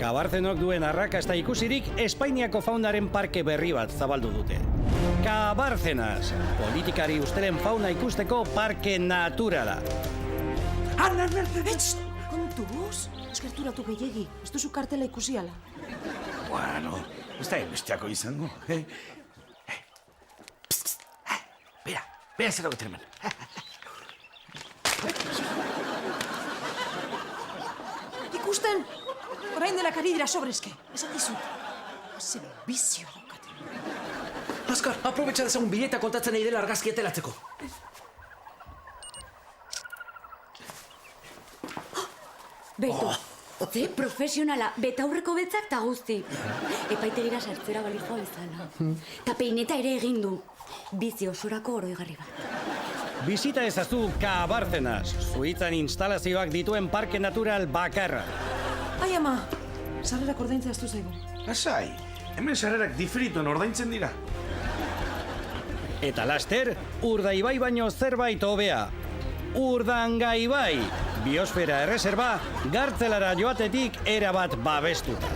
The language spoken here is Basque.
Kabartzenok duen arrakasta ikusirik Espainiako faunaren parke berri bat zabaldu dute. Kabartzenaz, politikari usteren fauna ikusteko parke naturala. Etz, kontuz, eskerturatu gehiegi, ez duzu kartela ikusi ala. Bueno, ez da besteako izango, Bera zer dago hemen. Ikusten, orain dela kari dira sobreske, esan dizut. Zer bizio daukate. Azkar, aprobetxa dezagun bileta kontatzen nahi dela argazki etelatzeko. Beto, ze profesionala, betaurreko betzak ta guzti. Epaitegira sartzera balizoa izana. Ta peineta ere egin du. Bizi osorako oroigarri bat. Bizita ezazu Kabartzenaz, Suitzan instalazioak dituen parke natural bakarra. Ai ama, sarrerak ordaintzea ez du zaigu. Lasai, hemen sarrerak diferituen ordaintzen dira. Eta laster, Urdaibai baino zerbait hobea. Urdangaibai, biosfera erreserba, Gartzelara joatetik erabat babestuta.